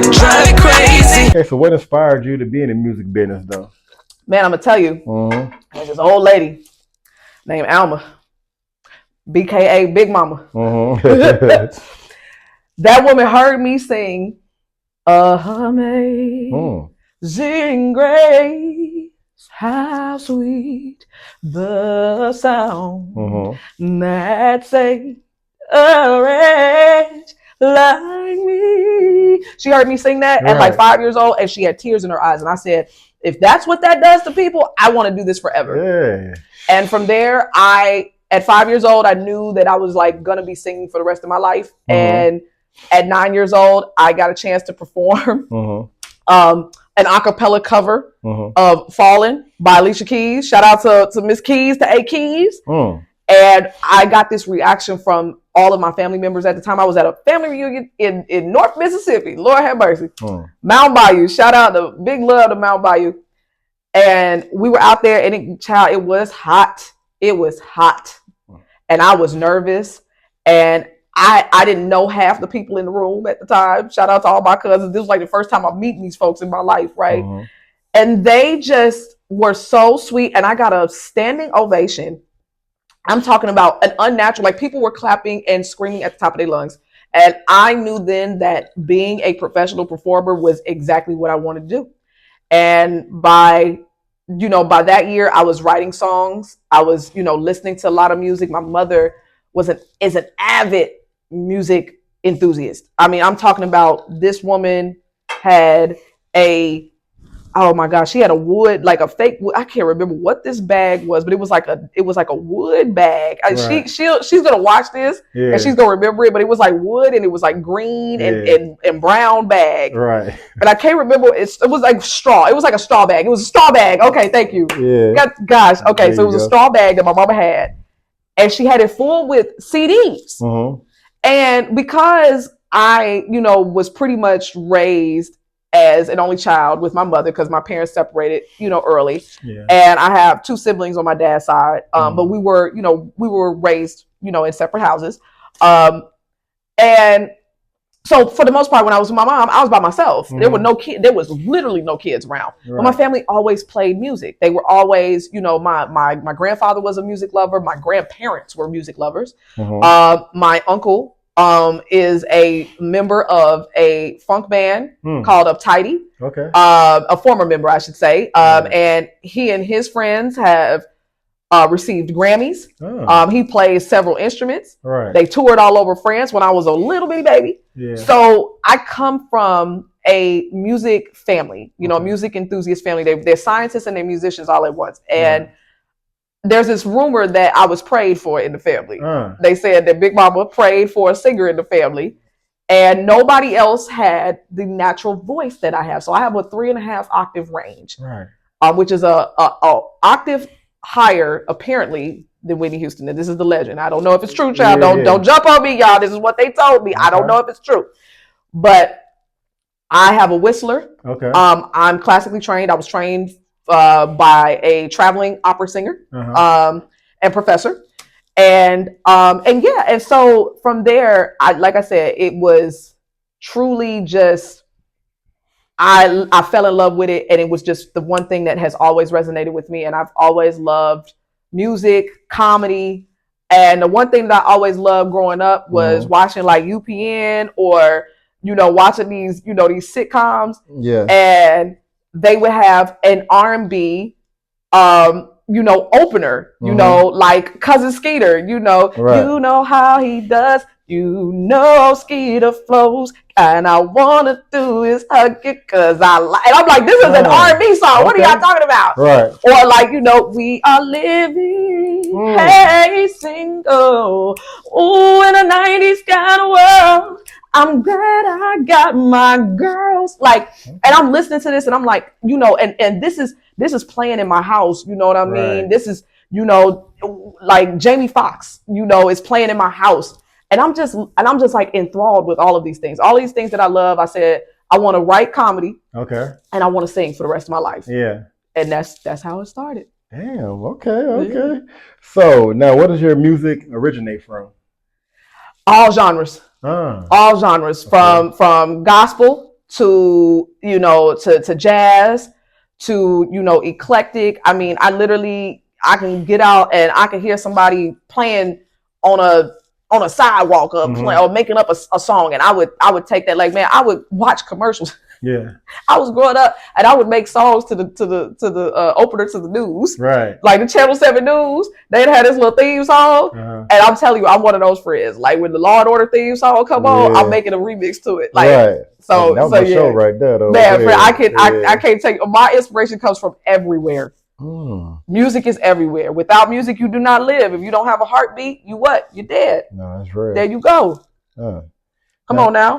and drive me crazy. Okay, so what inspired you to be in the music business, though? Man, I'm gonna tell you, there's this old lady named Alma, BKA Big Mama. That woman heard me sing Amazing Grace, how sweet the sound that saved a wretch like me. She heard me sing that at like 5 years old, and she had tears in her eyes. And I said, if that's what that does to people, I want to do this forever. Yeah. And from there, at 5 years old, I knew that I was like gonna be singing for the rest of my life. And at 9 years old, I got a chance to perform an a cappella cover of Fallen by Alicia Keys. Shout out to Miss Keys, to A Keys. And I got this reaction from all of my family members at the time. I was at a family reunion in North Mississippi. Lord have mercy. Mount Bayou. Shout out to big love to Mount Bayou. And we were out there, and it was hot. It was hot. And I was nervous. And I didn't know half the people in the room at the time. Shout out to all my cousins. This was like the first time I'm meeting these folks in my life, right? And they just were so sweet. And I got a standing ovation. I'm talking about an unnatural, like people were clapping and screaming at the top of their lungs. And I knew then that being a professional performer was exactly what I wanted to do. And by that year, I was writing songs. I was, listening to a lot of music. My mother is an avid music enthusiast. I mean, I'm talking about this woman had oh my gosh, she had a wood, like a fake wood. I can't remember what this bag was, but it was like a wood bag. Right. She's gonna watch this and she's gonna remember it, but it was like wood and it was like green and brown bag. Right. But I can't remember. It was like straw. It was like a straw bag. It was a straw bag. Okay, thank you. Yeah. Gosh. Okay, so it was a straw bag that my mama had, and she had it full with CDs. And because I, was pretty much raised as an only child with my mother, because my parents separated, early. Yeah. And I have two siblings on my dad's side. But we were raised, in separate houses. And so for the most part, when I was with my mom, I was by myself. There was literally no kids around. Right. But my family always played music. They were always, my grandfather was a music lover. My grandparents were music lovers. My uncle is a member of a funk band called Uptighty. Okay. A former member, I should say. And he and his friends have received Grammys. He plays several instruments. Right. They toured all over France when I was a little bitty baby. Yeah. So I come from a music family, a music enthusiast family. They're scientists and they're musicians all at once. And there's this rumor that I was prayed for in the family. They said that Big Mama prayed for a singer in the family, and nobody else had the natural voice that I have. So I have a 3.5 octave range, right? Which is a octave higher, apparently, than Whitney Houston. And this is the legend. I don't know if it's true, child. Don't jump on me, y'all. This is what they told me. Okay. I don't know if it's true, but I have a whistler. Okay. I'm classically trained. I was trained by a traveling opera singer and professor. And so from there, like I said, it was truly just, I fell in love with it, and it was just the one thing that has always resonated with me. And I've always loved music, comedy. And the one thing that I always loved growing up was watching like UPN or, watching these, these sitcoms. Yeah. And they would have an R&B, opener, like Cousin Skeeter, right. You know how he does, Skeeter flows, and I want to do is hug it because I like, and I'm like, this is an R&B song. Okay. What are y'all talking about? Right. Or like, we are living, hey, single, ooh, in a 90s kind of world. I'm glad I got my girls. Like, and I'm listening to this and I'm like, and this is playing in my house. You know what I mean? Right. This is, like Jamie Foxx, is playing in my house. And I'm just like enthralled with all of these things. All these things that I love. I said, I want to write comedy. Okay. And I want to sing for the rest of my life. Yeah. And that's how it started. Damn. Okay. Yeah. So now where does your music originate from? All genres. All genres, from gospel to, you know, to jazz, to, you know, eclectic. I mean, I can get out and I can hear somebody playing on a sidewalk or Mm-hmm. or making up a song, and I would take that. Like, man, I would watch commercials. Yeah. I was growing up, and I would make songs to the opener to the news, Right. like the Channel 7 News. They'd have this little theme song, and I'm telling you, I'm one of those friends. Like when the Law and Order theme song come on, I'm making a remix to it. Like, right. So that was my show right there, though. Man, I can't take. My inspiration comes from everywhere. Music is everywhere. Without music, you do not live. If you don't have a heartbeat, you what? You're dead. No, that's real. There you go. Come on now.